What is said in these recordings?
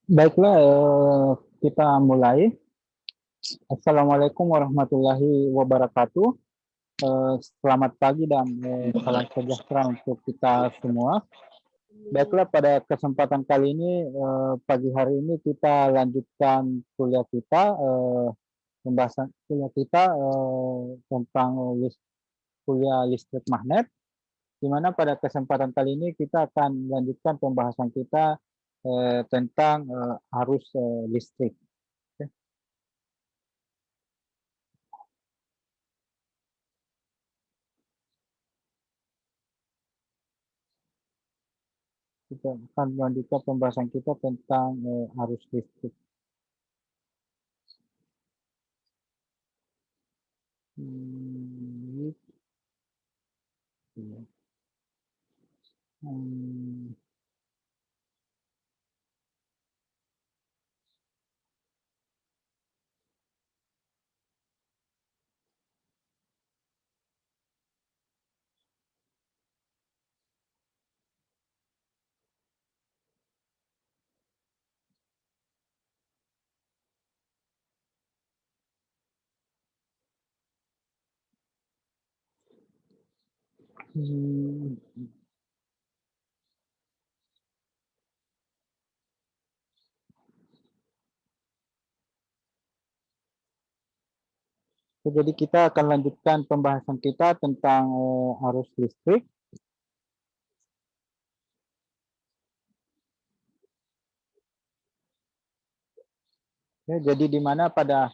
Baiklah, kita mulai. Assalamualaikum warahmatullahi wabarakatuh. Selamat pagi dan salam sejahtera untuk kita semua. Baiklah, pada kesempatan kali ini, pagi hari ini kita lanjutkan kuliah kita, pembahasan kuliah kita tentang kuliah listrik magnet, di mana pada kesempatan kali ini kita akan lanjutkan pembahasan kita tentang arus listrik. Kita akan melanjutkan pembahasan kita tentang arus listrik. Hmm, gitu. Hmm, hmm. Jadi kita akan lanjutkan pembahasan kita tentang arus listrik. Ya, jadi di mana pada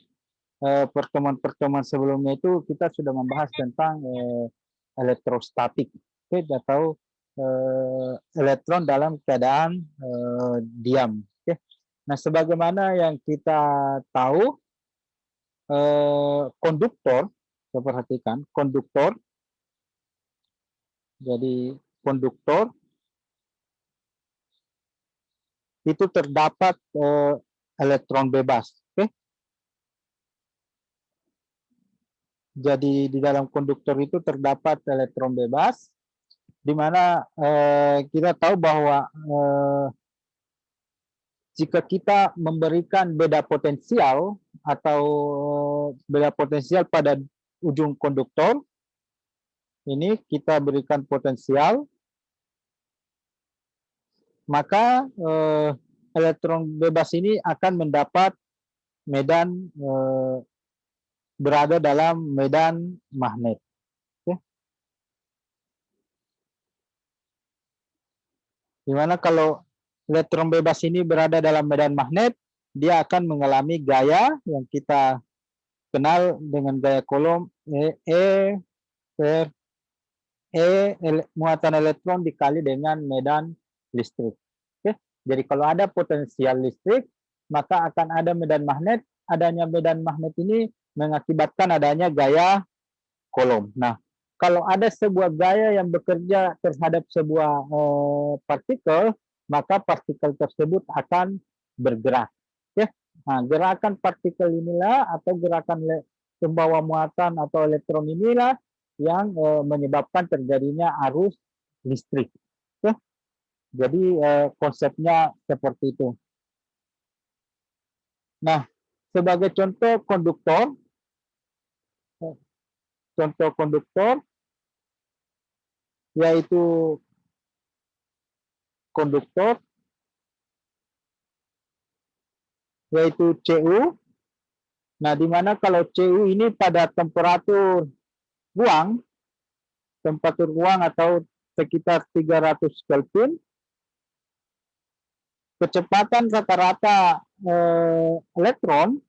pertemuan-pertemuan sebelumnya itu kita sudah membahas tentang elektrostatik, atau elektron dalam keadaan diam. Nah, sebagaimana yang kita tahu, konduktor, saya perhatikan konduktor, jadi konduktor itu terdapat elektron bebas. Oke, jadi di dalam konduktor itu terdapat elektron bebas, di mana kita tahu bahwa jika kita memberikan beda potensial atau beda potensial pada ujung konduktor, ini kita berikan potensial, maka elektron bebas ini akan mendapat medan berada dalam medan magnet. Ya. Dimana kalau elektron bebas ini berada dalam medan magnet, dia akan mengalami gaya yang kita kenal dengan gaya Coulomb E per muatan elektron dikali dengan medan listrik. Oke. Jadi kalau ada potensial listrik, maka akan ada medan magnet. Adanya medan magnet ini mengakibatkan adanya gaya Coulomb. Nah, kalau ada sebuah gaya yang bekerja terhadap sebuah partikel, maka partikel tersebut akan bergerak. Ya. Nah, gerakan partikel inilah atau gerakan pembawa muatan atau elektron inilah yang menyebabkan terjadinya arus listrik. Ya. Jadi konsepnya seperti itu. Nah, sebagai contoh konduktor yaitu konduktor yaitu Cu. Nah, di mana kalau Cu ini pada ruang, temperatur ruang atau sekitar 300 Kelvin, kecepatan rata-rata elektron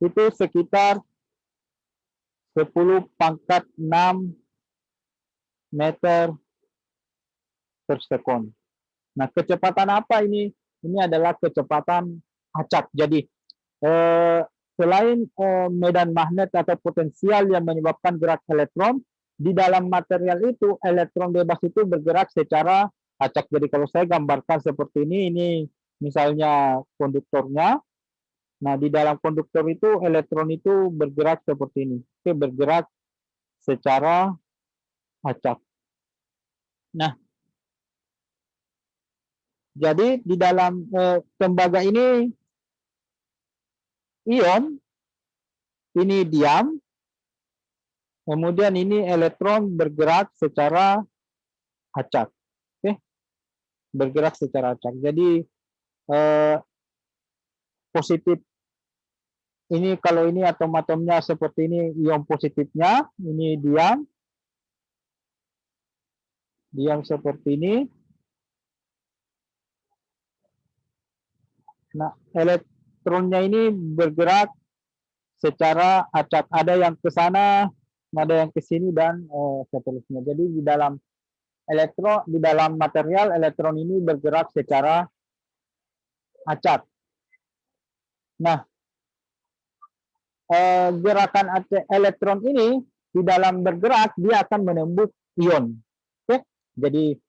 itu sekitar 10 pangkat 6 meter per sekon. Nah, kecepatan apa ini? Ini adalah kecepatan acak. Jadi, selain medan magnet atau potensial yang menyebabkan gerak elektron, di dalam material itu, elektron bebas itu bergerak secara acak. Jadi, kalau saya gambarkan seperti ini misalnya konduktornya. Nah, di dalam konduktor itu, elektron itu bergerak seperti ini. Oke, bergerak secara acak. Nah, Jadi di dalam tembaga ini ion ini diam, kemudian ini elektron bergerak secara acak, oke, bergerak secara acak. Jadi eh, positif ini kalau ini atom-atomnya seperti ini ion positifnya, ini diam, diam seperti ini. Nah, elektronnya ini bergerak secara acak. Ada yang ke sana, ada yang ke sini dan seterusnya. Jadi di dalam material elektron ini bergerak secara acak. Nah, gerakan elektron ini di dalam bergerak dia akan menembus ion. Oke, jadi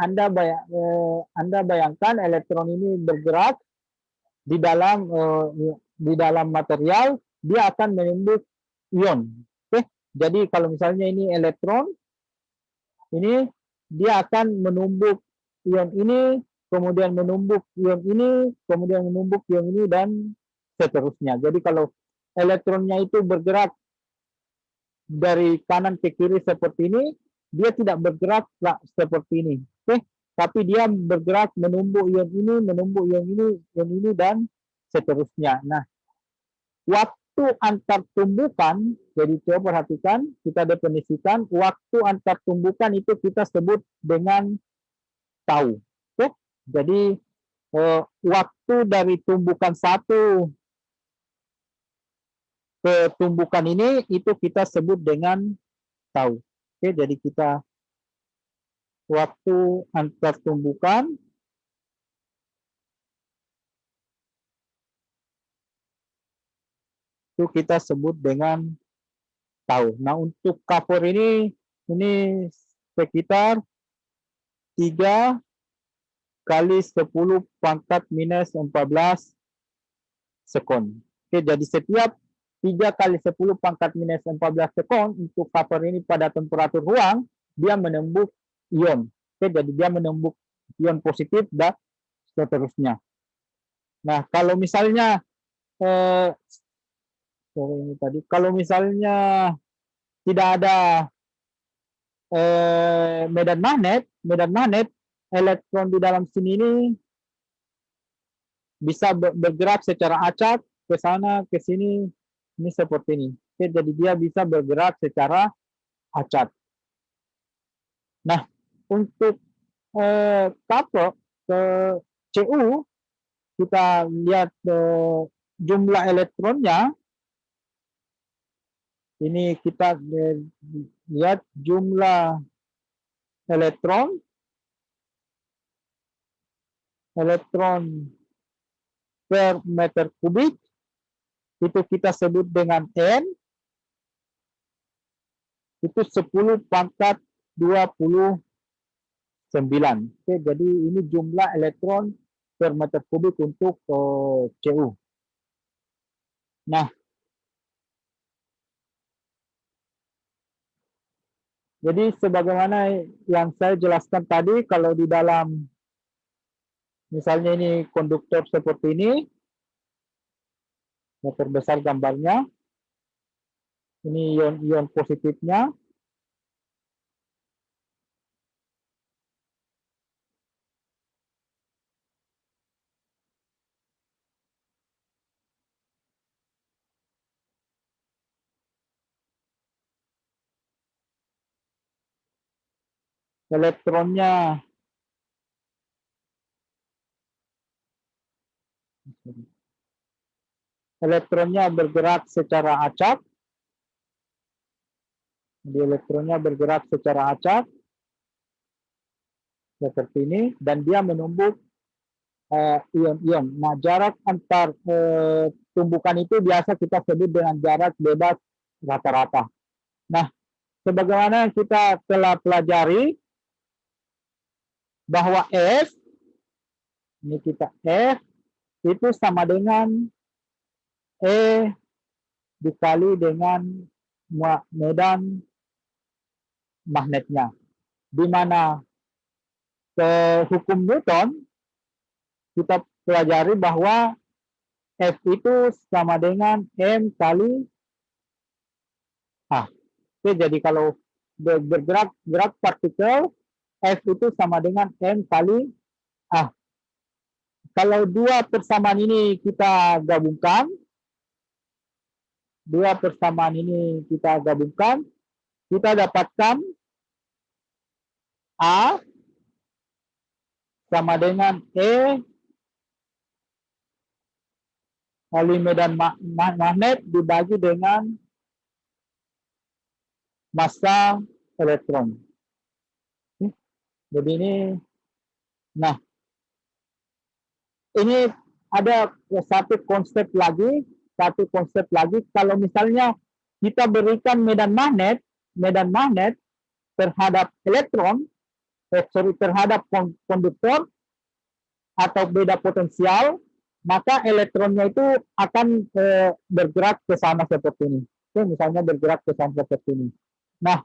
Anda bayangkan elektron ini bergerak di dalam material dia akan menembus ion. Oke, jadi kalau misalnya ini elektron ini dia akan menumbuk ion ini, kemudian menumbuk ion ini, kemudian menumbuk ion ini dan seterusnya. Jadi kalau elektronnya itu bergerak dari kanan ke kiri seperti ini, dia tidak bergerak seperti ini. Oke, tapi dia bergerak menumbuk ion ini dan seterusnya. Nah, waktu antar tumbukan, jadi coba perhatikan, kita definisikan waktu antar tumbukan itu kita sebut dengan tau. Oke, jadi waktu dari tumbukan satu ke tumbukan ini itu kita sebut dengan tau. Oke, jadi kita waktu antar tumbukan itu kita sebut dengan tau. Nah, untuk cover ini sekitar 3 kali 10 pangkat minus 14 sekon. Oke, jadi setiap 3 kali 10 pangkat minus 14 sekon untuk cover ini pada temperatur ruang, dia menembus ion. Oke, jadi dia menembus ion positif dan seterusnya. Nah, kalau misalnya ini tadi, kalau misalnya tidak ada medan magnet, elektron di dalam sini ini bisa bergerak secara acak ke sana, ke sini, ini seperti ini. Oke, jadi dia bisa bergerak secara acak. Nah, untuk kapok ke CU, kita lihat jumlah elektronnya. Ini kita lihat jumlah elektron per meter kubik itu kita sebut dengan N, itu 10 pangkat 29. Oke, jadi ini jumlah elektron per meter kubik untuk CU. Nah, jadi sebagaimana yang saya jelaskan tadi, kalau di dalam misalnya ini konduktor seperti ini, yang terbesar gambarnya, ini ion-ion positifnya, elektronnya bergerak secara acak. Jadi elektronnya bergerak secara acak seperti ini dan dia menumbuk ion-ion. Nah, jarak antar tumbukan itu biasa kita sebut dengan jarak bebas rata-rata. Nah, sebagaimana kita telah pelajari bahwa F, ini kita F, itu sama dengan E dikali dengan medan magnetnya. Di mana hukum Newton kita pelajari bahwa F itu sama dengan M kali A. Oke, jadi kalau gerak partikel, F itu sama dengan M kali A. Kalau dua persamaan ini kita gabungkan, kita dapatkan A sama dengan E kali medan magnet dibagi dengan massa elektron. Jadi nah, ini ada satu konsep lagi. Kalau misalnya kita berikan medan magnet terhadap elektron, terhadap konduktor atau beda potensial, maka elektronnya itu akan bergerak ke sana seperti ini. Oke, misalnya bergerak ke sana seperti ini. Nah,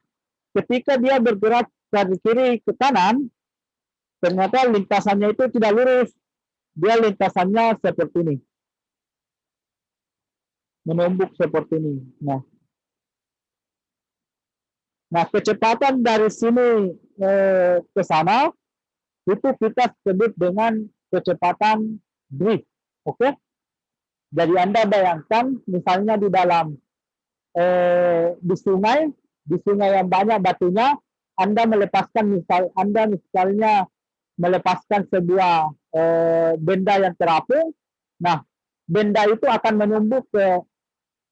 ketika dia bergerak dari kiri ke kanan, ternyata lintasannya itu tidak lurus. Dia lintasannya seperti ini. Menumbuk seperti ini. Nah, kecepatan dari sini ke sana itu kita sebut dengan kecepatan drift. Oke? Jadi Anda bayangkan misalnya di dalam di sungai yang banyak batunya, Anda misalnya melepaskan sebuah benda yang terapung. Nah, benda itu akan menumbuk ke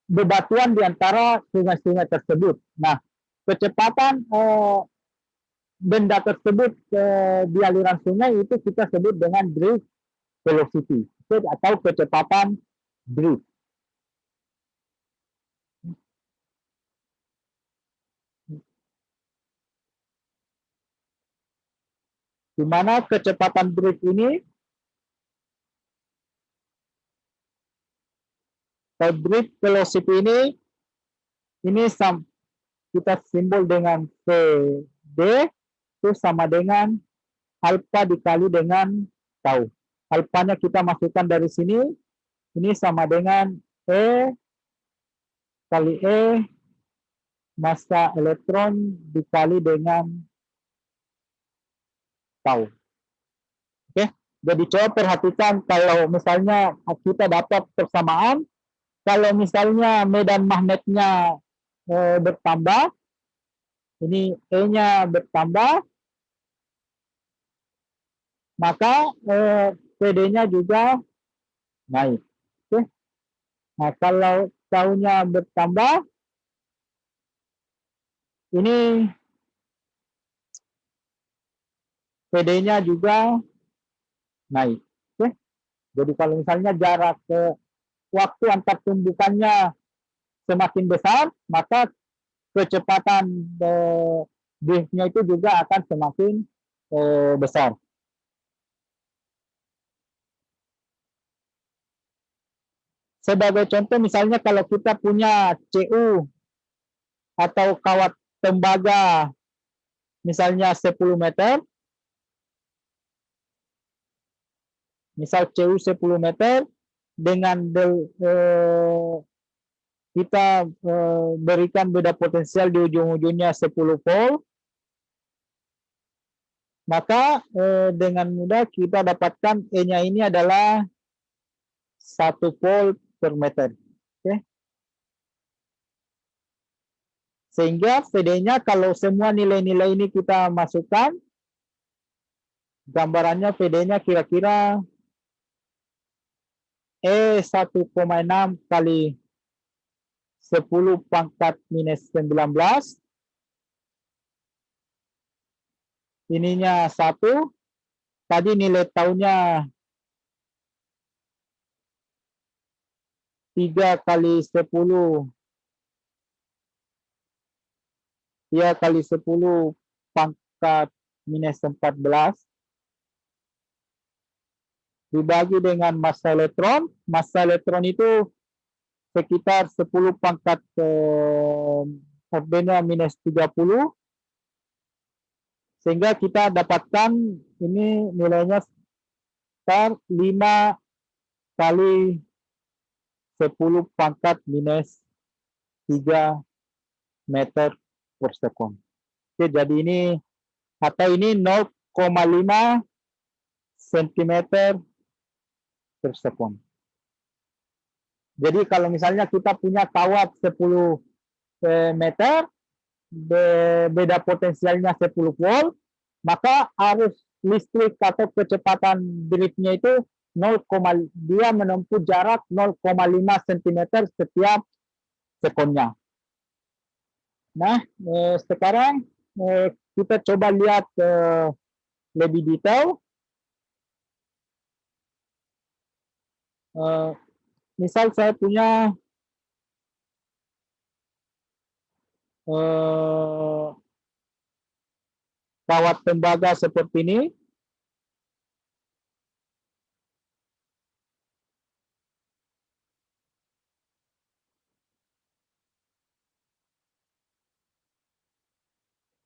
bebatuan di antara sungai-sungai tersebut. Nah, kecepatan benda tersebut di aliran sungai itu kita sebut dengan drift velocity atau kecepatan drift. Di mana kecepatan drift ini, drift velocity ini kita simbol dengan VD itu sama dengan alfa dikali dengan tau. Alfanya kita masukkan dari sini, ini sama dengan E kali E massa elektron dikali dengan tau. Oke, jadi coba perhatikan kalau misalnya kita dapat persamaan, kalau misalnya medan magnetnya bertambah, ini E-nya bertambah, maka PD-nya juga naik. Oke. Nah, kalau taunya bertambah, ini PD-nya juga naik. Oke. Jadi kalau misalnya jarak waktu antar tumbukannya semakin besar, maka kecepatan driftnya itu juga akan semakin besar. Sebagai contoh misalnya kalau kita punya CU atau kawat tembaga misalnya 10 meter, misal CU 10 meter dengan kita berikan beda potensial di ujung-ujungnya 10 volt, maka dengan mudah kita dapatkan E-nya ini adalah 1 volt per meter. Oke. Sehingga PD-nya kalau semua nilai-nilai ini kita masukkan, gambarannya PD-nya kira-kira E 1,6 kali 10 pangkat minus 19. Ininya 1. Tadi nilai taunya 3 kali 10 pangkat minus 14 dibagi dengan massa elektron. Massa elektron itu sekitar 10 pangkat F-nya minus 30. Sehingga kita dapatkan ini nilainya sekitar 5 kali 10 pangkat minus 3 meter per sekon. Oke, jadi ini atau ini 0,5 cm per sekon. Jadi kalau misalnya kita punya kawat 10 meter, beda potensialnya 10 volt, maka arus listrik atau kecepatan driftnya itu 0, dia menempuh jarak 0,5 cm setiap sekonnya. Nah, sekarang kita coba lihat lebih detail. Misal saya punya kawat tembaga seperti ini.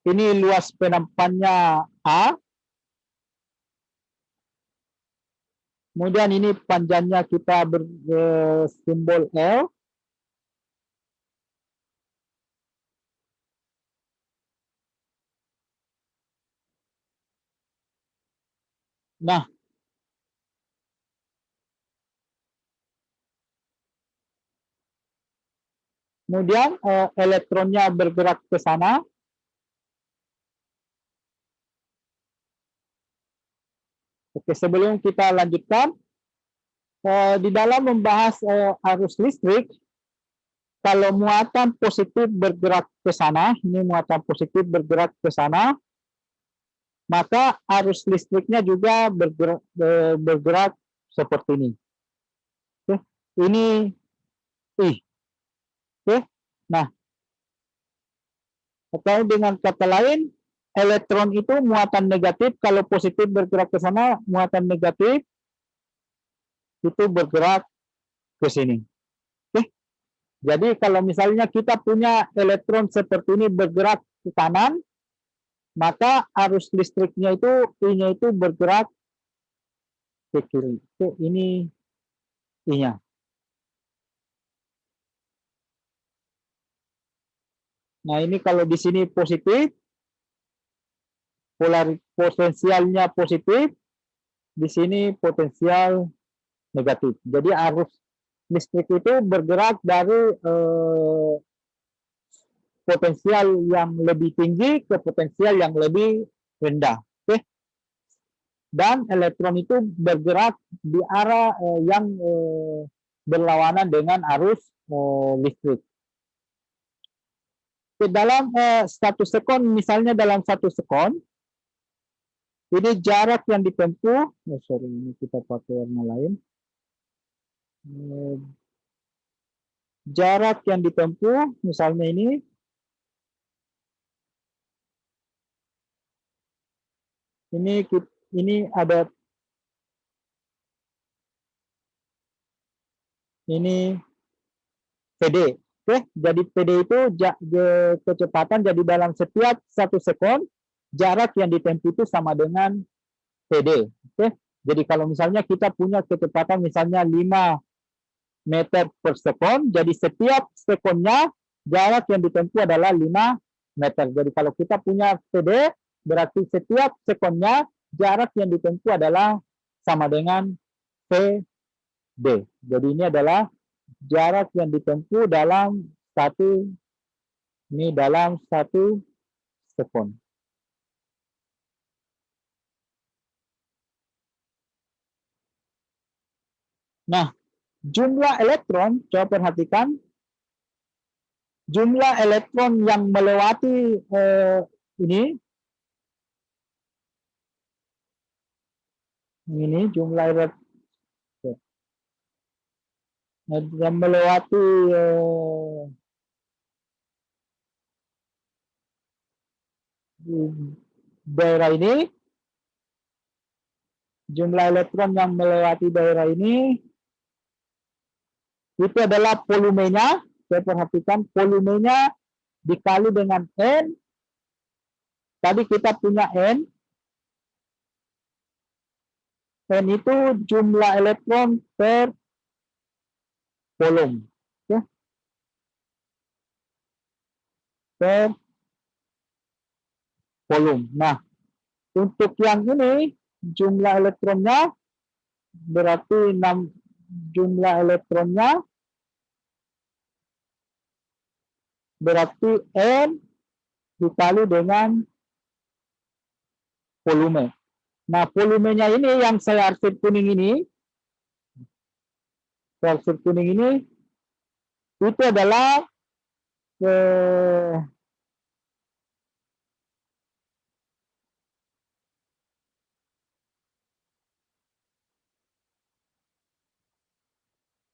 Ini luas penampannya A. Kemudian ini panjangnya kita bersimbol L. Nah, kemudian elektronnya bergerak ke sana. Oke, sebelum kita lanjutkan, di dalam membahas arus listrik, kalau muatan positif bergerak ke sana, ini muatan positif bergerak ke sana, maka arus listriknya juga bergerak seperti ini. Oke, ini I. Oke, nah, atau dengan kata lain, elektron itu muatan negatif, kalau positif bergerak ke sana, muatan negatif itu bergerak ke sini. Oke, jadi kalau misalnya kita punya elektron seperti ini bergerak ke kanan, maka arus listriknya itu I-nya itu bergerak ke kiri. Oke, ini I-nya. Nah, ini kalau di sini positif, potensialnya positif, di sini potensial negatif. Jadi arus listrik itu bergerak dari potensial yang lebih tinggi ke potensial yang lebih rendah. Oke. Dan elektron itu bergerak di arah yang berlawanan dengan arus listrik. Oke, dalam 1 sekon, misalnya dalam 1 sekon, ini jarak yang ditempuh, ini kita pakai warna lain. Jarak yang ditempuh, misalnya ini ada ini PD. Oke, jadi PD itu kecepatan, jadi dalam setiap 1 sekon jarak yang ditempuh itu sama dengan PD. Oke, jadi kalau misalnya kita punya kecepatan misalnya 5 meter per sekon, jadi setiap sekonnya jarak yang ditempuh adalah 5 meter. Jadi kalau kita punya PD, berarti setiap sekonnya jarak yang ditempuh adalah sama dengan PD. Jadi ini adalah jarak yang ditempuh dalam satu sekon. Nah, jumlah elektron, coba perhatikan, jumlah elektron yang melewati ini jumlah elektron yang melewati daerah ini, jumlah elektron yang melewati daerah ini itu adalah volumenya. Saya perhatikan volumenya dikali dengan N. Tadi kita punya N. N itu jumlah elektron per volume. Oke. Per volume. Nah, untuk yang ini jumlah elektronnya berarti 6 jumlah elektronnya berarti N dikali dengan volume. Nah, volumenya ini yang saya arsip kuning ini, itu adalah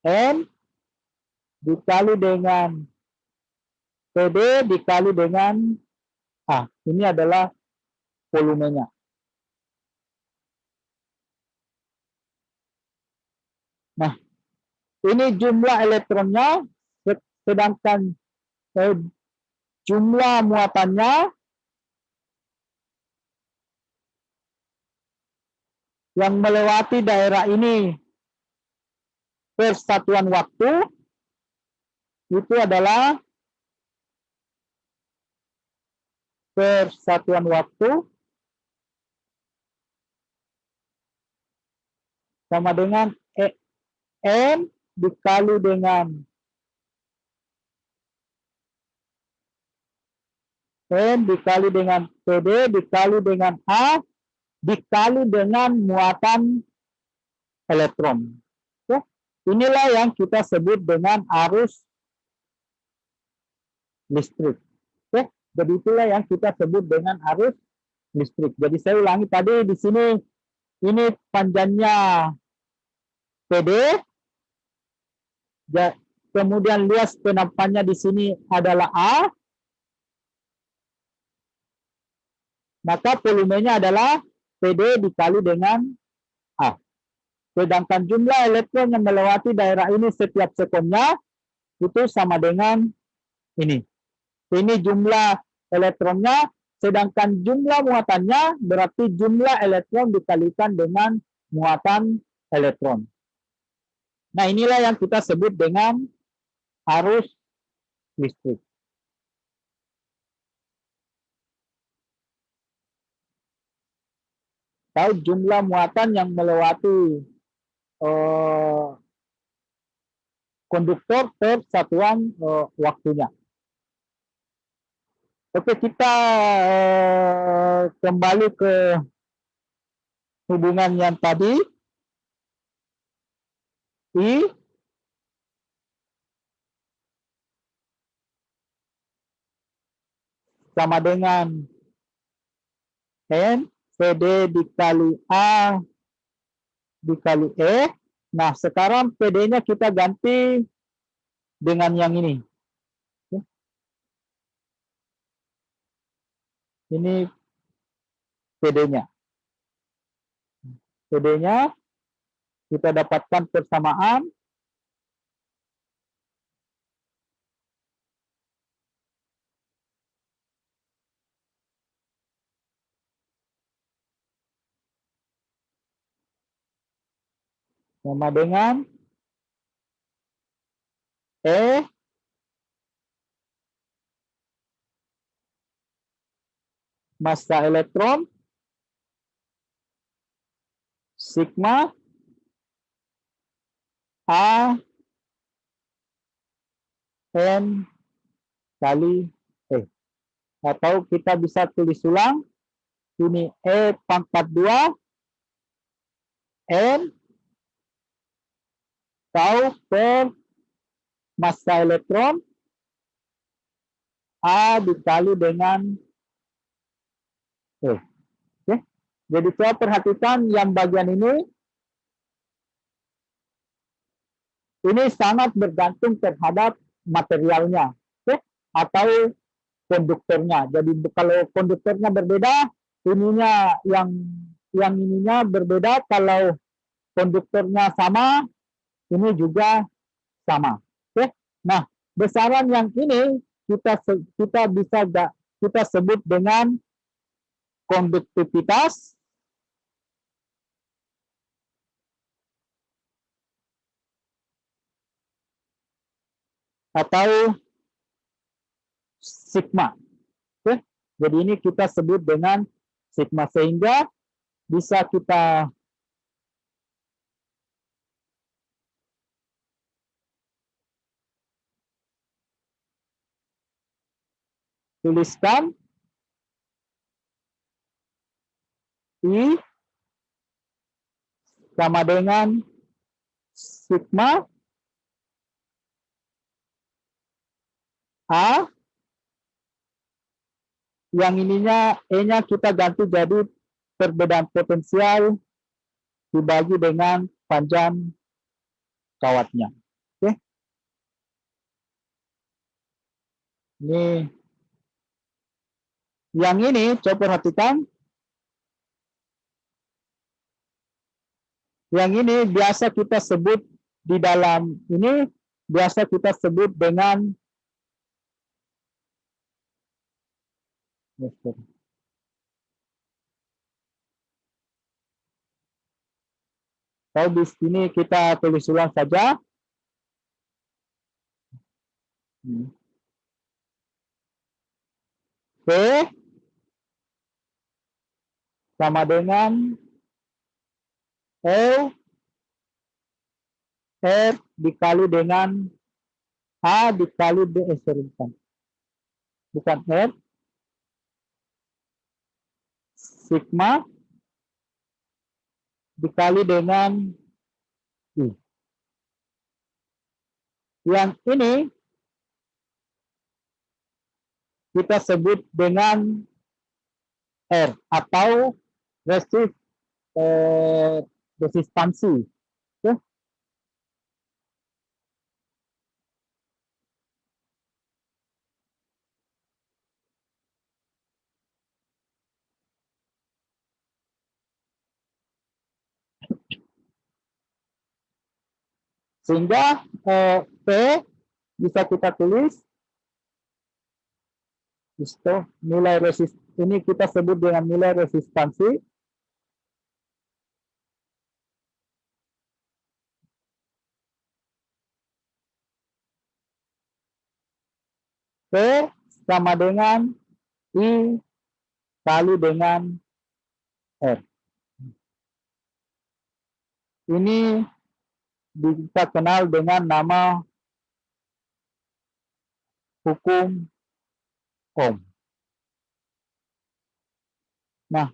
N dikali dengan PD dikali dengan ini adalah volumenya. Nah, ini jumlah elektronnya, sedangkan jumlah muatannya yang melewati daerah ini per satuan waktu itu adalah per satuan waktu sama dengan N dikali dengan PD dikali dengan A dikali dengan muatan elektron. Oke. Inilah yang kita sebut dengan arus listrik. Oke. Jadi itulah yang kita sebut dengan arus listrik. Jadi saya ulangi tadi di sini ini panjangnya PD, kemudian luas penampaknya di sini adalah A, maka volumenya adalah PD dikali dengan A. Sedangkan jumlah elektron yang melewati daerah ini setiap sekonnya itu sama dengan ini. Ini jumlah elektronnya, sedangkan jumlah muatannya berarti jumlah elektron dikalikan dengan muatan elektron. Nah, inilah yang kita sebut dengan arus listrik. Tahu jumlah muatan yang melewati konduktor per satuan waktunya. Oke, kita kembali ke hubungan yang tadi. I sama dengan N PD dikali A dikali E. Nah, sekarang PD-nya kita ganti dengan yang ini. Ini PD-nya. PD-nya kita dapatkan persamaan sama dengan E massa elektron sigma A N kali E. Atau kita bisa tulis ulang, ini E pangkat 2 N tau per massa elektron A dikali dengan E. Oke. Jadi saya perhatikan yang bagian ini sangat bergantung terhadap materialnya, oke? Atau konduktornya. Jadi kalau konduktornya berbeda, ininya yang ininya berbeda. Kalau konduktornya sama, ini juga sama. Oke. Nah, besaran yang ini kita bisa kita sebut dengan konduktivitas atau sigma. Oke. Jadi ini kita sebut dengan sigma, sehingga bisa kita tuliskan I sama dengan sigma A, yang ininya E-nya kita ganti jadi perbedaan potensial dibagi dengan panjang kawatnya. Oke. Ini yang ini coba perhatikan. Yang ini biasa kita sebut di dalam ini biasa kita sebut dengan kalau di sini kita tulis ulang saja. P sama dengan O R dikali dengan A dikali D, bukan R, sigma dikali dengan I. Yang ini kita sebut dengan R atau resistansi. Oke. Sehingga P bisa kita tulis itu nilai ini kita sebut dengan nilai resistansi P sama dengan I kali dengan R. Ini kita kenal dengan nama hukum Ohm. Nah,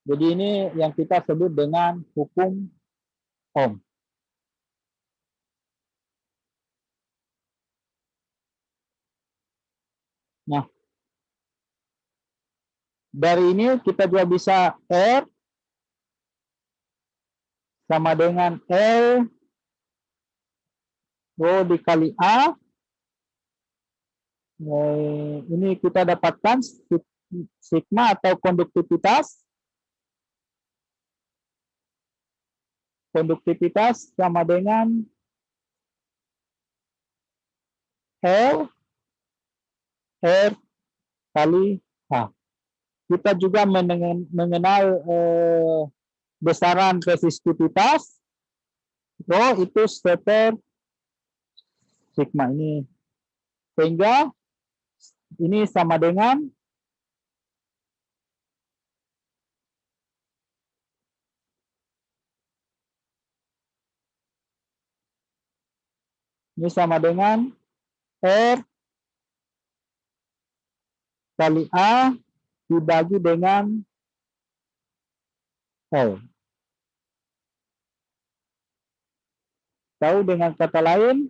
jadi ini yang kita sebut dengan hukum Ohm. Nah, dari ini kita juga bisa R sama dengan L Rho dikali A. Ini kita dapatkan sigma atau konduktivitas. Konduktivitas sama dengan L R kali H. Kita juga mengenal besaran resistivitas. Rho itu seper sigma ini. Sehingga ini sama dengan R kali A dibagi dengan L. Tahu dengan kata lain,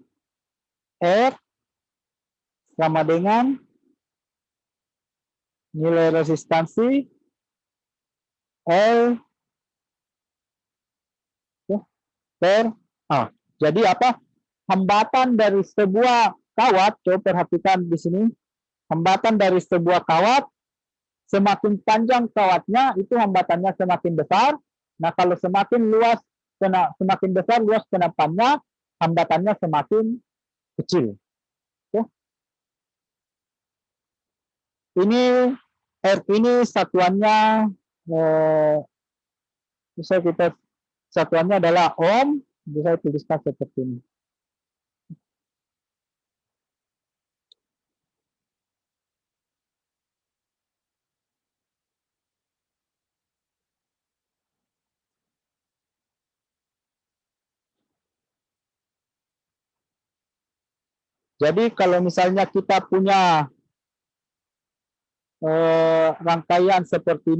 R sama dengan nilai resistansi L per A. Jadi apa? Hambatan dari sebuah kawat, coba perhatikan di sini. Hambatan dari sebuah kawat, semakin panjang kawatnya, itu hambatannya semakin besar. Nah, kalau semakin besar luas kenapannya, hambatannya semakin kecil. Oke. Ini R ini satuannya satuannya adalah ohm, Jadi saya tuliskan seperti ini. Jadi kalau misalnya kita punya rangkaian seperti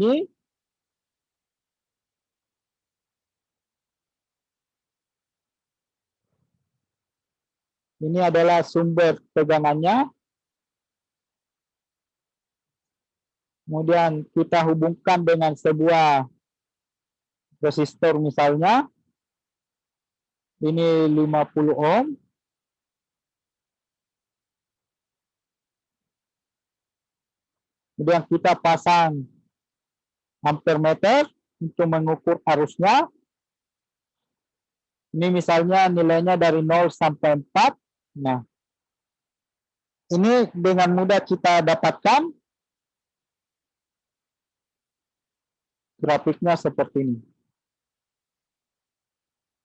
ini adalah sumber tegangannya. Kemudian kita hubungkan dengan sebuah resistor misalnya. Ini 50 ohm. Kemudian kita pasang ampermeter untuk mengukur arusnya. Ini misalnya nilainya dari 0 sampai 4. Nah, ini dengan mudah kita dapatkan. Grafiknya seperti ini.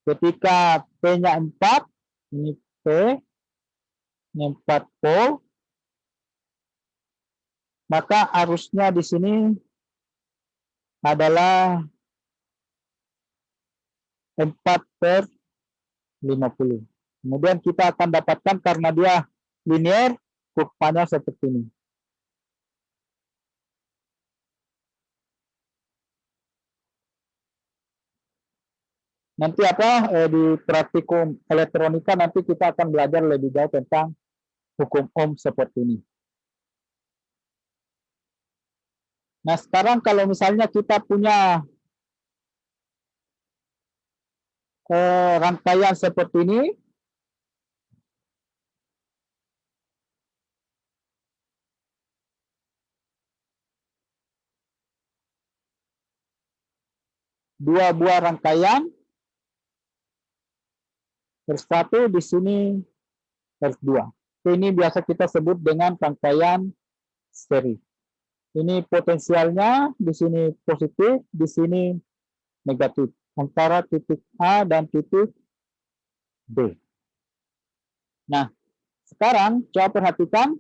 Ketika P-nya 4, ini P, ini 4 volt, maka arusnya di sini adalah 4/50. Kemudian kita akan dapatkan karena dia linear, kurvanya seperti ini. Nanti di praktikum elektronika nanti kita akan belajar lebih jauh tentang hukum Ohm seperti ini. Nah, sekarang kalau misalnya kita punya rangkaian seperti ini, dua buah rangkaian, R1 di sini R2. Ini biasa kita sebut dengan rangkaian seri. Ini potensialnya di sini positif, di sini negatif antara titik A dan titik B. Nah, sekarang coba perhatikan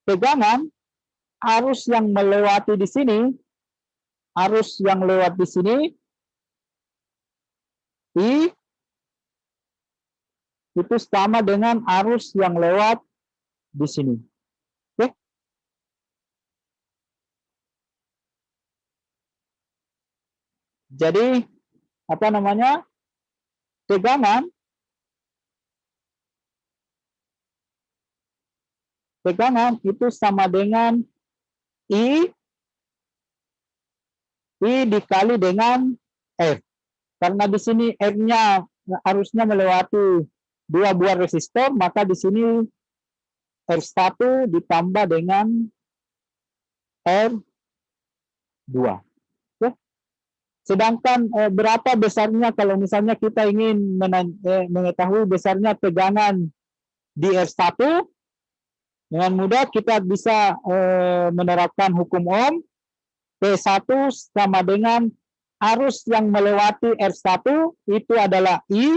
tegangan arus yang melewati di sini, arus yang lewat di sini I itu sama dengan arus yang lewat di sini. Oke? Jadi apa namanya? Tegangan itu sama dengan I dikali dengan R. Karena di sini R-nya harusnya melewati dua buah resistor, maka di sini R1 ditambah dengan R2. Oke? Sedangkan berapa besarnya kalau misalnya kita ingin mengetahui besarnya tegangan di R1, dengan mudah kita bisa menerapkan hukum Ohm. P1 sama dengan arus yang melewati R1 itu adalah I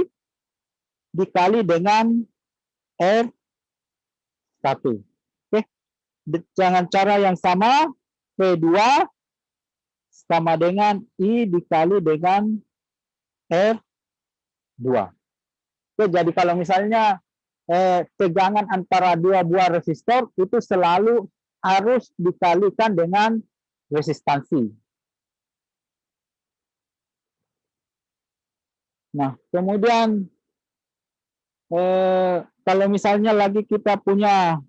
dikali dengan R1. Oke. Dengan cara yang sama, P2 sama dengan I dikali dengan R2. Oke, jadi kalau misalnya tegangan antara dua buah resistor itu selalu harus dikalikan dengan resistansi. Nah, kemudian kalau misalnya lagi kita punya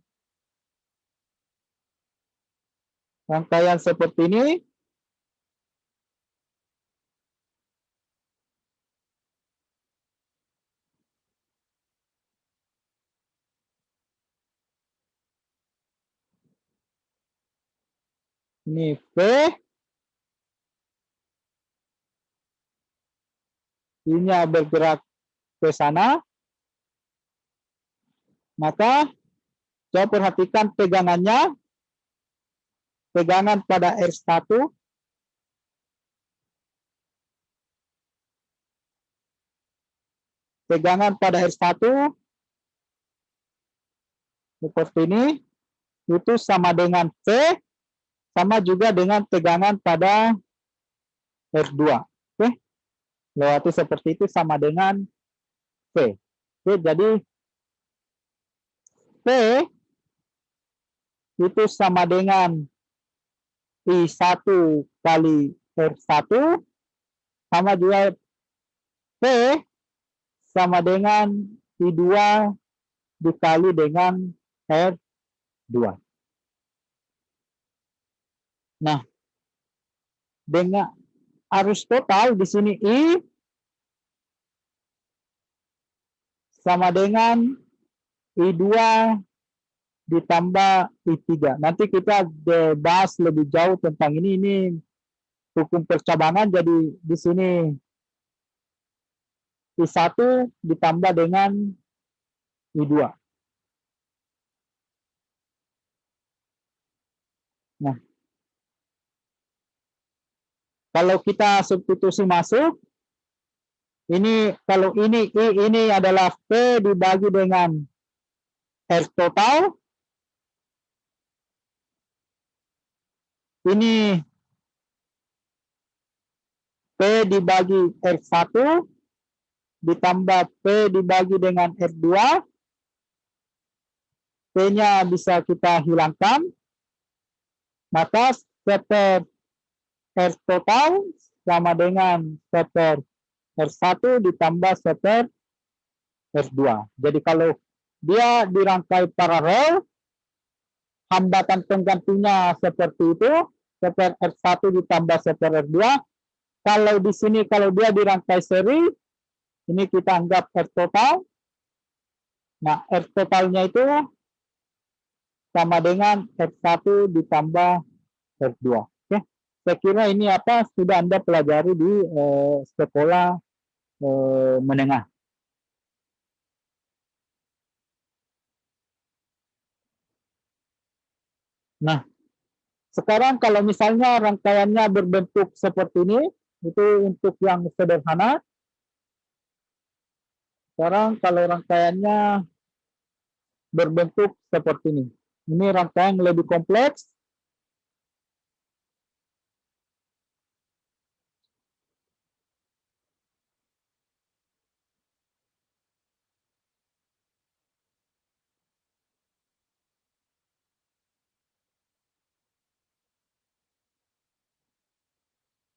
rangkaian seperti ini, ini P, ini bergerak ke sana, maka coba perhatikan tegangannya, tegangan pada R1 tegangan pada R1 seperti ini, itu sama dengan V, sama juga dengan tegangan pada R2. Oke, lewati seperti itu sama dengan V. Oke, jadi V itu sama dengan I1 kali R1, sama juga V sama dengan I2 dikali dengan R2. Nah, dengan arus total di sini I sama dengan I2 ditambah I3. Nanti kita bahas lebih jauh tentang ini. Ini hukum percabangan, jadi di sini I1 ditambah dengan I2. Nah, kalau kita substitusi masuk, ini kalau ini adalah P dibagi dengan R total. Ini P dibagi R1 ditambah P dibagi dengan R2. P-nya bisa kita hilangkan. Maka seper R total sama dengan seper R1 ditambah seper R2. Jadi kalau dia dirangkai paralel, hambatan penggantinya seperti itu, seper R1 ditambah seper R2. Kalau di sini, kalau dia dirangkai seri, ini kita anggap R total. Nah, R totalnya itu sama dengan R1 ditambah R2. Oke. Saya kira ini apa sudah Anda pelajari di sekolah menengah. Nah, sekarang kalau misalnya rangkaiannya berbentuk seperti ini, itu untuk yang sederhana. Sekarang kalau rangkaiannya berbentuk seperti ini. Ini rangkaian yang lebih kompleks.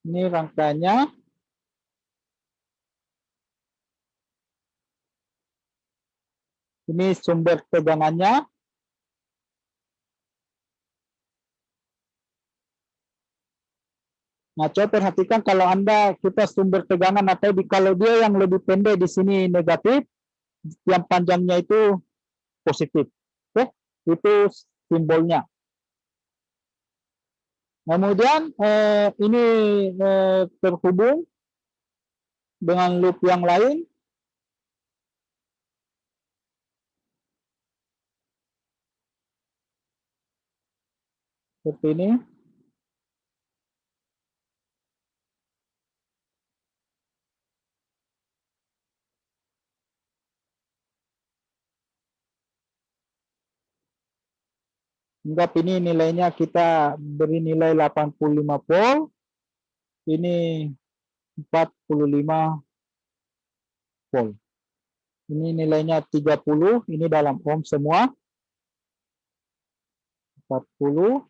Ini rangkaiannya. Ini sumber tegangannya. Nah, coba perhatikan kalau Anda kita sumber tegangan atau kalau dia yang lebih pendek di sini negatif, yang panjangnya itu positif. Oke, itu simbolnya. Kemudian ini terhubung dengan loop yang lain. Seperti ini. Anggap ini nilainya kita beri nilai 85 volt. Ini 45 volt. Ini nilainya 30, ini dalam ohm semua. 40.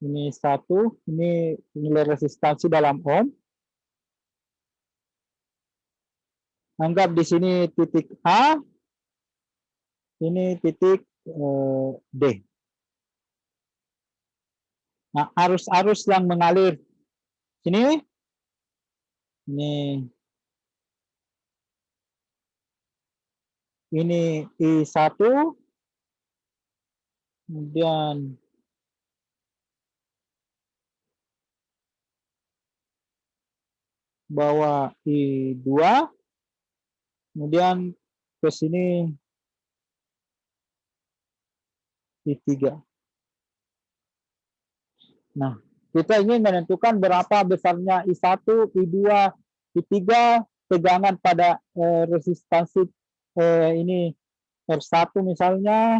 Ini 1, ini nilai resistansi dalam ohm. Anggap di sini titik A, ini titik D. Nah, arus-arus yang mengalir sini, ini I1, kemudian bawah I2, kemudian ke sini I3. Nah, kita ingin menentukan berapa besarnya I1, I2, I3 tegangan pada resistansi ini R1 misalnya,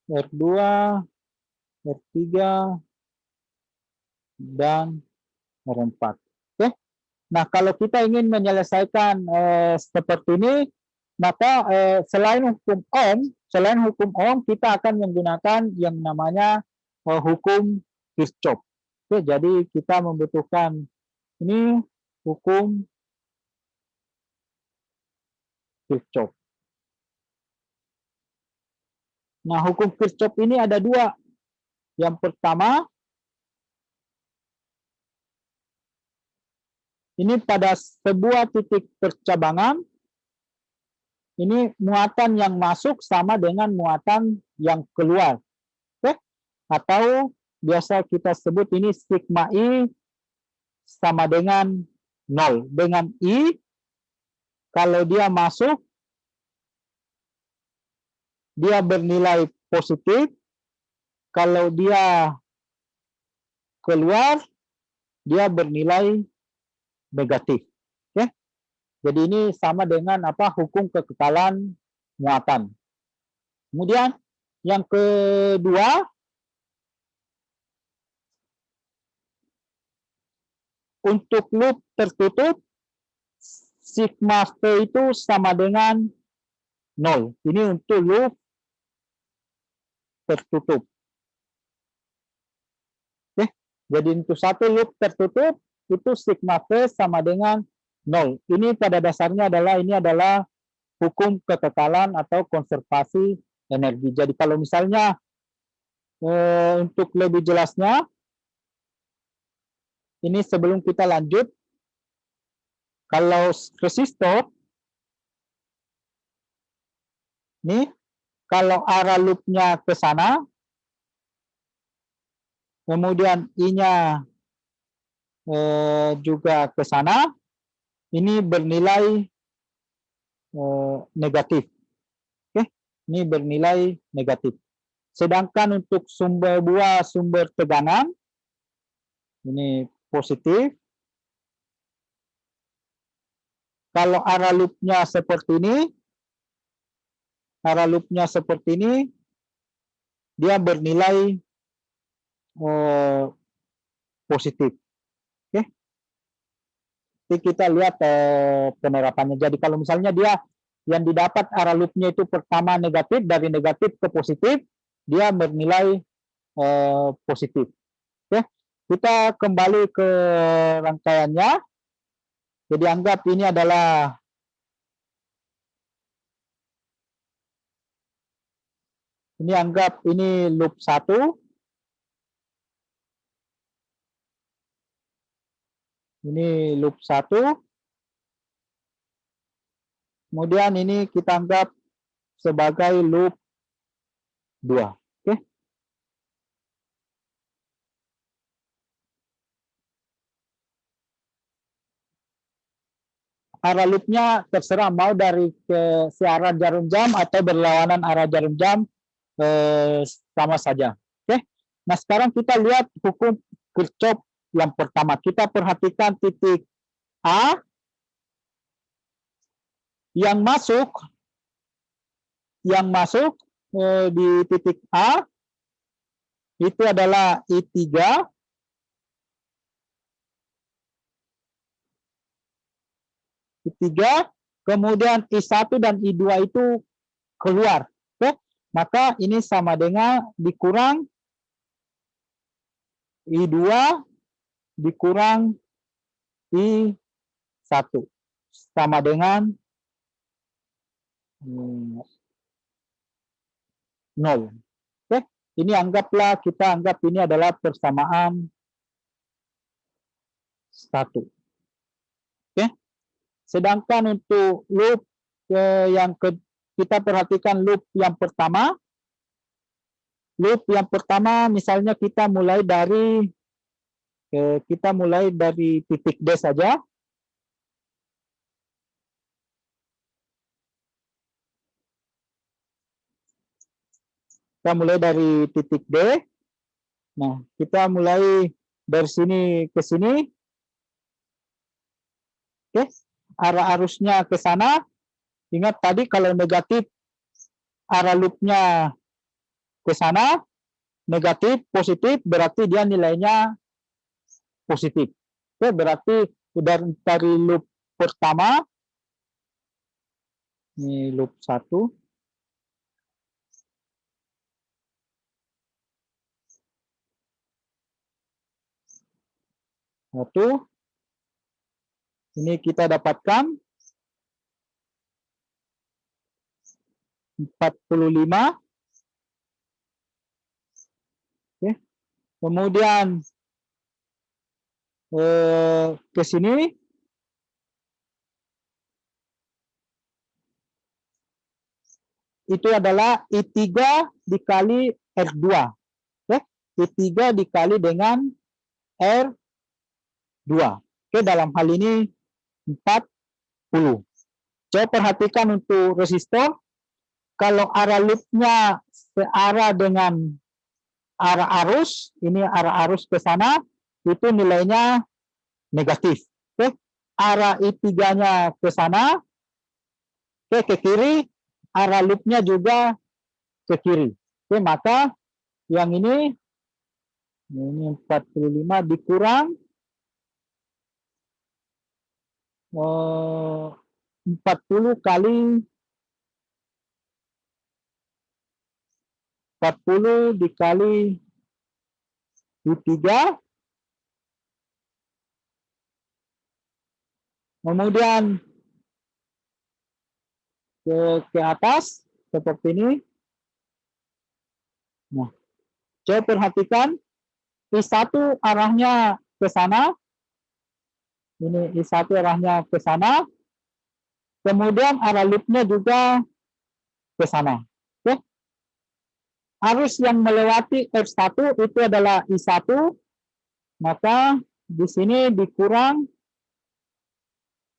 R2, R3, dan R4. Oke. Nah, kalau kita ingin menyelesaikan seperti ini, maka selain hukum Ohm, kita akan menggunakan yang namanya hukum Kirchhoff. Oke, jadi kita membutuhkan ini hukum Kirchhoff. Nah, hukum Kirchhoff ini ada dua. Yang pertama, ini pada sebuah titik percabangan, ini muatan yang masuk sama dengan muatan yang keluar. Oke? Atau biasa kita sebut ini sigma I sama dengan 0. Dengan I, kalau dia masuk, dia bernilai positif. Kalau dia keluar, dia bernilai negatif. Oke? Jadi ini sama dengan hukum kekekalan muatan. Kemudian yang kedua, untuk loop tertutup, sigma V itu sama dengan 0. Ini untuk loop tertutup. Oke? Jadi untuk satu loop tertutup, itu sigma V sama dengan 0. Ini pada dasarnya adalah hukum kekekalan atau konservasi energi. Jadi kalau misalnya untuk lebih jelasnya, ini sebelum kita lanjut, kalau resistor, nih, kalau arah loopnya ke sana, kemudian I-nya juga ke sana, ini bernilai negatif. Oke, ini bernilai negatif. Sedangkan untuk buah sumber tegangan, ini positif. Kalau arah loopnya seperti ini, dia bernilai positif. Oke. Jadi kita lihat penerapannya. Jadi kalau misalnya dia yang didapat arah loopnya itu pertama negatif, dari negatif ke positif, dia bernilai positif. Oke. Kita kembali ke rangkaiannya. Jadi anggap ini adalah loop 1. Ini loop 1. Kemudian ini kita anggap sebagai loop 2. Oke. Arah loopnya terserah mau dari ke arah jarum jam atau berlawanan arah jarum jam, sama saja. Oke. Nah, sekarang kita lihat hukum Kirchhoff yang pertama. Kita perhatikan titik A yang masuk di titik A itu adalah I3. Kemudian I1 dan I2 itu keluar. Oke? Maka ini sama dengan dikurang I2 dikurang I1 sama dengan 0. Oke? Ini kita anggap ini adalah persamaan 1. Oke? Sedangkan untuk loop kita perhatikan loop yang pertama. Loop yang pertama misalnya kita mulai dari titik D saja. Kita mulai dari titik D. Nah, kita mulai dari sini ke sini. Oke. arah arusnya ke sana. Ingat tadi kalau negatif arah loopnya ke sana, negatif, positif, berarti dia nilainya positif. Oke, berarti dari loop pertama, ini loop 1, ini kita dapatkan 45. Oke. Kemudian ke sini itu adalah I3 dikali R2. Oke. I3 dikali dengan R2. Oke, dalam hal ini 40. Coba perhatikan untuk resistor. Kalau arah loopnya searah dengan arah arus, ini arah arus ke sana, itu nilainya negatif. Oke. Arah I3-nya ke sana, ke kiri, arah loopnya juga ke kiri. Oke, maka yang ini 45 dikurang 40 kali 40 dikali I3, kemudian ke atas seperti ini. Nah, coba perhatikan I1 arahnya ke sana. Ini I1 arahnya ke sana. Kemudian arah loopnya juga ke sana. Oke. Arus yang melewati R1 itu adalah I1. Maka di sini dikurang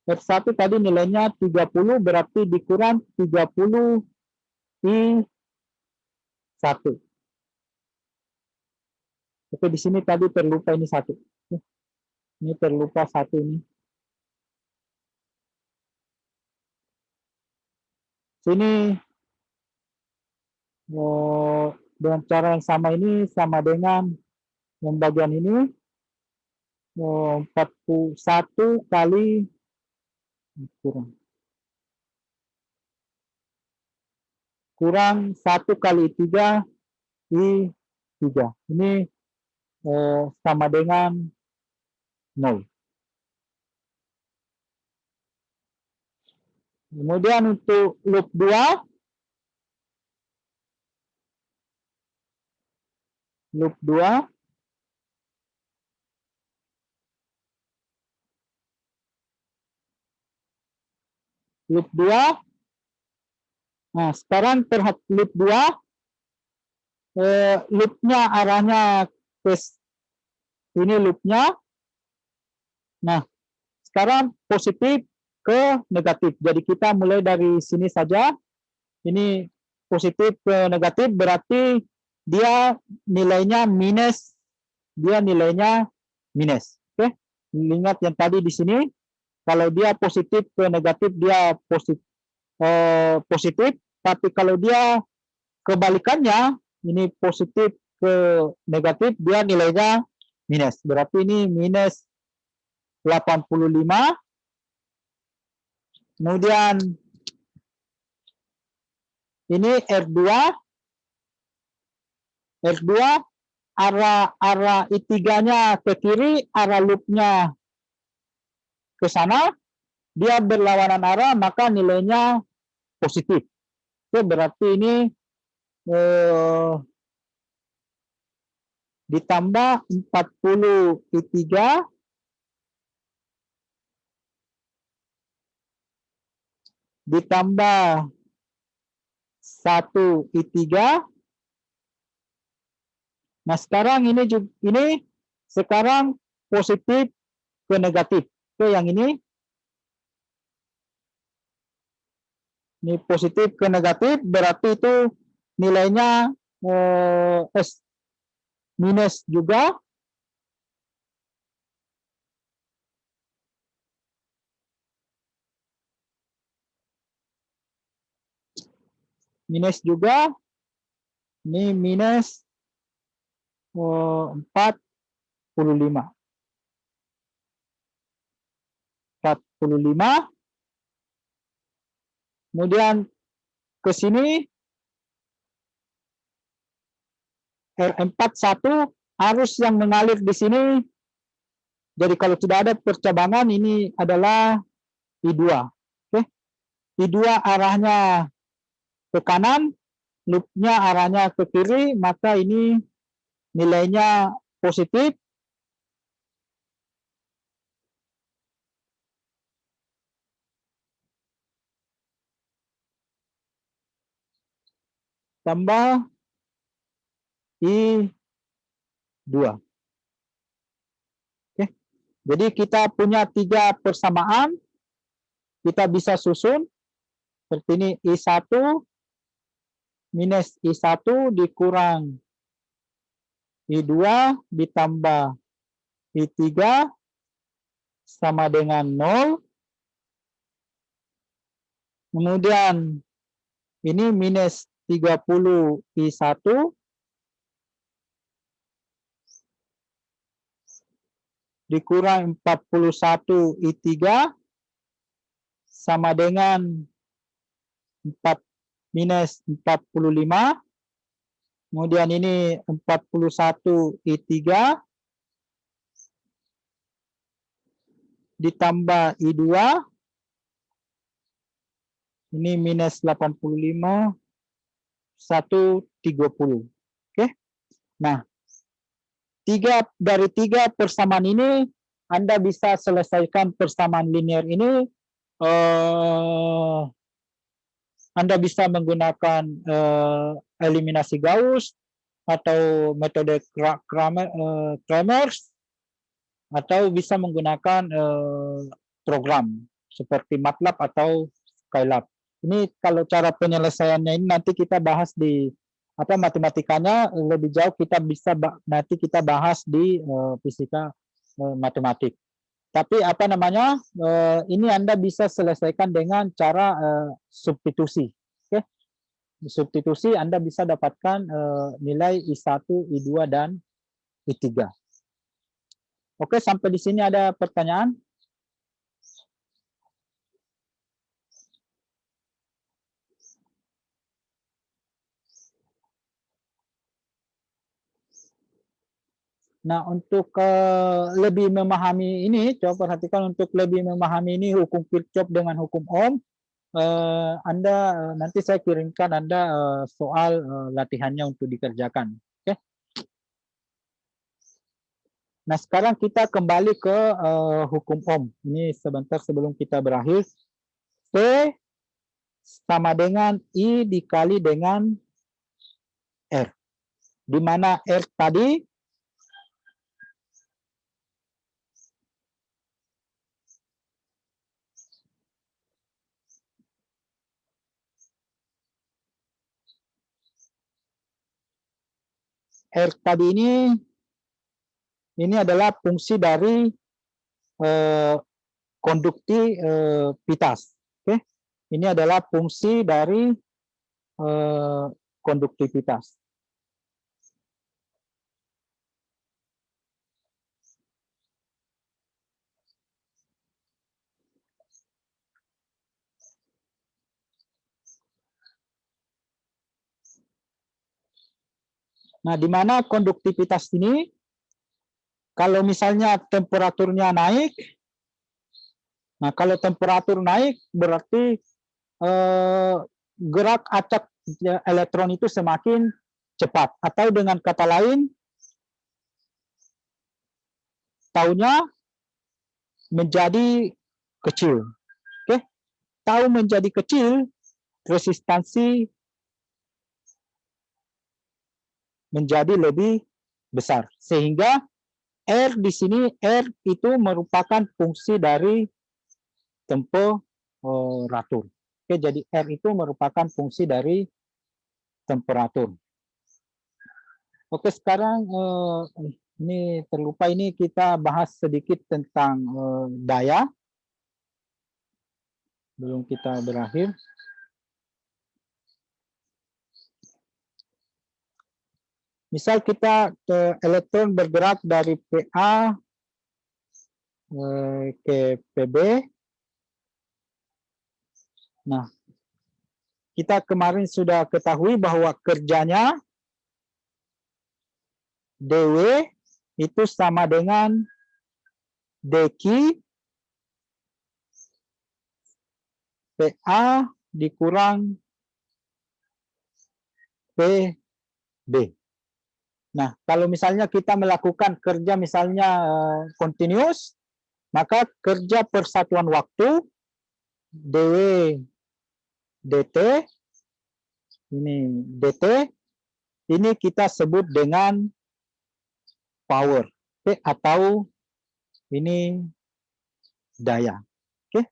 R1 tadi nilainya 30, berarti dikurang 30 I1. Oke, di sini tadi terlupa ini 1. Ini terlupa 1 ini. Sini dengan cara yang sama ini sama dengan yang bagian ini 41 kali kurang 1 kali 3 I3. Ini sama dengan 0. Kemudian untuk loop 2, loop 2 nah sekarang terhadap loop 2 loopnya arahnya ke ini loopnya. Nah sekarang positif ke negatif, jadi kita mulai dari sini saja. Ini positif ke negatif berarti dia nilainya minus. Oke, ingat yang tadi di sini kalau dia positif ke negatif dia positif, tapi kalau dia kebalikannya ini positif ke negatif dia nilainya minus, berarti ini minus 85. Kemudian ini R2 arah I3-nya ke kiri, arah loopnya ke sana, dia berlawanan arah, maka nilainya positif. Oke, berarti ini ditambah 40 I3 ditambah 1 I3. Nah, sekarang ini sekarang positif ke negatif. Oke, yang ini positif ke negatif berarti itu nilainya minus juga. minus juga. Ini minus 45. 45. Kemudian ke sini R41 arus yang mengalir di sini. Jadi kalau tidak ada percabangan ini adalah I2. Oke. I2 arahnya ke kanan, loopnya arahnya ke kiri, maka ini nilainya positif. Tambah I2. Oke. Jadi kita punya 3 persamaan. Kita bisa susun seperti ini. I1 minus I1 dikurang I2 ditambah I3 sama dengan 0. Kemudian ini minus 30 I1 dikurang 41 I3 sama dengan 4 minus 45. Kemudian ini 41 I3 ditambah I2. Ini minus 85 130. Oke. Nah, dari 3 persamaan ini Anda bisa selesaikan persamaan linear ini. Anda bisa menggunakan eliminasi Gauss atau metode Kramers, atau bisa menggunakan program seperti MATLAB atau Skylab. Ini kalau cara penyelesaiannya ini nanti kita bahas di matematikanya lebih jauh, nanti kita bahas di fisika matematik. Tapi ini Anda bisa selesaikan dengan cara substitusi. Oke. Substitusi Anda bisa dapatkan nilai I1, I2 dan I3. Oke, sampai di sini ada pertanyaan? Nah, untuk lebih memahami ini, coba perhatikan, untuk lebih memahami ini hukum Kirchhoff dengan hukum Ohm, nanti saya kirimkan Anda soal latihannya untuk dikerjakan. Oke. Nah, sekarang kita kembali ke hukum Ohm. Ini sebentar sebelum kita berakhir. V sama dengan I dikali dengan R. Di mana R tadi ini adalah fungsi dari konduktivitas. Oke. Ini adalah fungsi dari konduktivitas. Nah, di mana konduktivitas ini, kalau misalnya temperaturnya naik, nah kalau temperatur naik berarti gerak acak elektron itu semakin cepat. Atau dengan kata lain, taunya menjadi kecil. Oke. Tau menjadi kecil, resistansi menjadi lebih besar. Sehingga R di sini, R itu merupakan fungsi dari temperatur. Oke, jadi R itu merupakan fungsi dari temperatur. Oke, sekarang ini terlupa, ini kita bahas sedikit tentang daya. Belum kita berakhir. Misal kita elektron bergerak dari PA ke PB. Nah, kita kemarin sudah ketahui bahwa kerjanya dW itu sama dengan dQ PA dikurang PB. Nah, kalau misalnya kita melakukan kerja misalnya continuous, maka kerja persatuan waktu dW dt ini dt ini kita sebut dengan power, atau ini daya. Oke.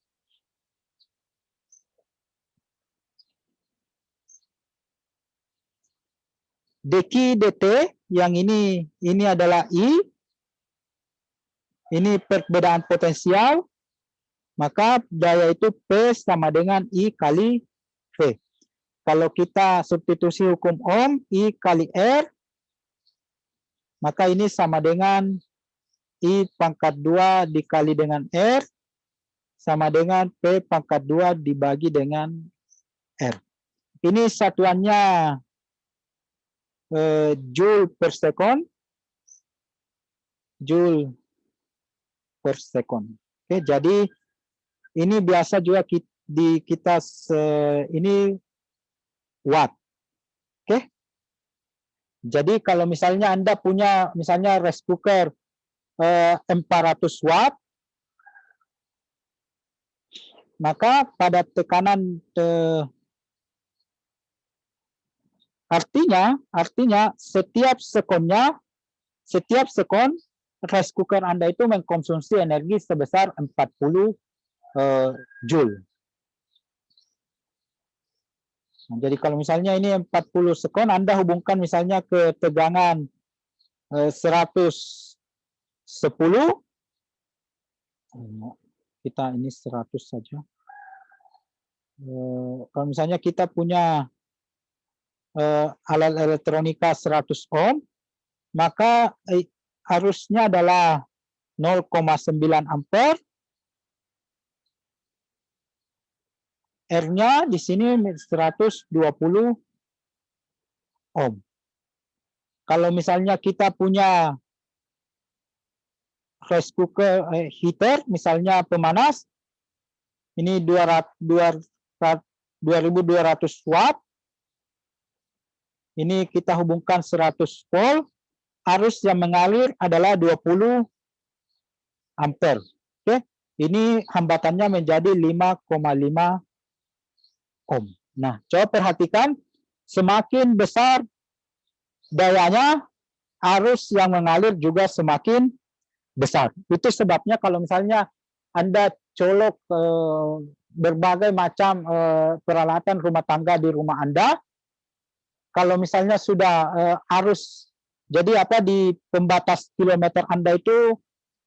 dq dt yang ini adalah I. Ini perbedaan potensial. Maka daya itu P sama dengan I kali V. Kalau kita substitusi hukum Ohm, I kali R, maka ini sama dengan I pangkat 2 dikali dengan R, sama dengan P pangkat 2 dibagi dengan R. Ini satuannya Joule per second. Joule per second. Oke, jadi ini biasa juga kita ini watt. Oke. Jadi kalau misalnya Anda punya misalnya rice cooker 400 watt, maka pada tekanan artinya setiap sekon rice cooker Anda itu mengkonsumsi energi sebesar 40 Joule. Nah, jadi kalau misalnya ini 40 sekon, Anda hubungkan misalnya ke tegangan 110, kita ini 100 saja. Kalau misalnya kita punya alat elektronika 100 ohm, maka arusnya adalah 0,9 ampere. R-nya di sini 120 ohm. Kalau misalnya kita punya rice cooker heater, misalnya pemanas, ini 2200 watt. Ini kita hubungkan 100 volt. Arus yang mengalir adalah 20 ampere. Oke, ini hambatannya menjadi 5,5 ohm. Nah, coba perhatikan, semakin besar dayanya, arus yang mengalir juga semakin besar. Itu sebabnya kalau misalnya Anda colok berbagai macam peralatan rumah tangga di rumah Anda, kalau misalnya sudah arus, jadi apa di pembatas kilometer Anda itu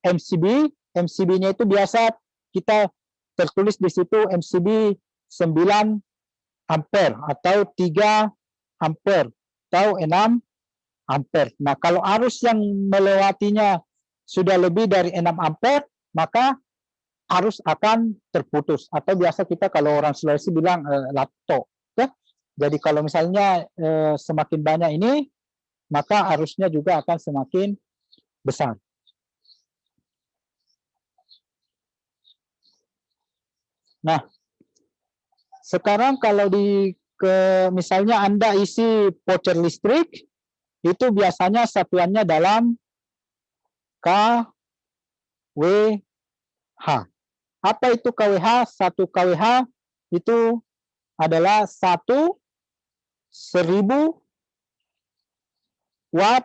MCB, MCB-nya itu biasa kita tertulis di situ MCB 9 ampere atau 3 ampere atau 6 ampere. Nah, kalau arus yang melewatinya sudah lebih dari 6 ampere, maka arus akan terputus atau biasa kita kalau orang Sulawesi bilang lapto. Ya? Jadi kalau misalnya semakin banyak ini, maka arusnya juga akan semakin besar. Nah, sekarang kalau misalnya Anda isi voucher listrik, itu biasanya satuannya dalam kWh. Apa itu kWh? 1 kWh itu adalah 1000 watt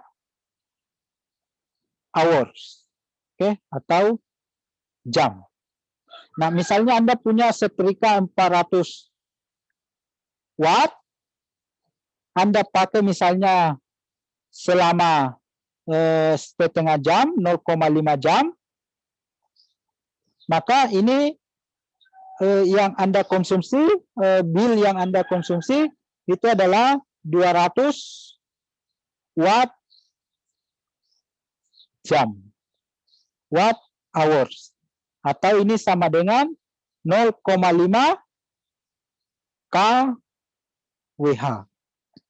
hours. Oke, atau jam. Nah, misalnya Anda punya setrika 400 watt, Anda pakai misalnya selama setengah jam, 0,5 jam, maka ini yang Anda konsumsi, bill yang Anda konsumsi itu adalah 200 watt jam, watt hours. Atau ini sama dengan 0,5 kWh.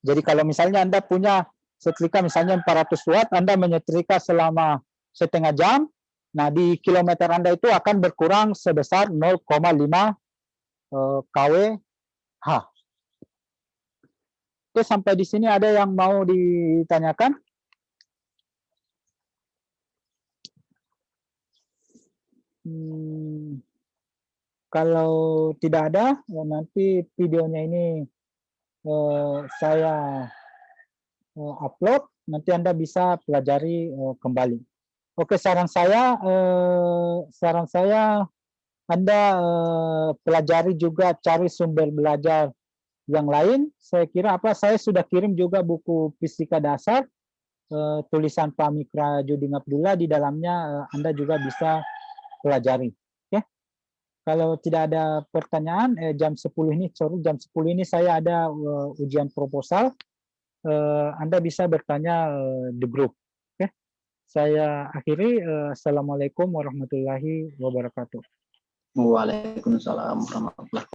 Jadi kalau misalnya Anda punya setrika misalnya 400 watt, Anda menyetrika selama setengah jam, nah di kilometer Anda itu akan berkurang sebesar 0,5 kWh. Oke, sampai di sini ada yang mau ditanyakan? Kalau tidak ada, ya nanti videonya ini saya upload, nanti Anda bisa pelajari kembali. Oke, saran saya Anda pelajari juga, cari sumber belajar yang lain. Saya kira saya sudah kirim juga buku fisika dasar tulisan Pak Mikra Juding Abdullah, di dalamnya Anda juga bisa pelajari. Oke. Kalau tidak ada pertanyaan, jam 10 ini saya ada ujian proposal. Anda bisa bertanya di grup. Oke. Saya akhiri. Assalamualaikum warahmatullahi wabarakatuh. Waalaikumsalam warahmatullahi wabarakatuh.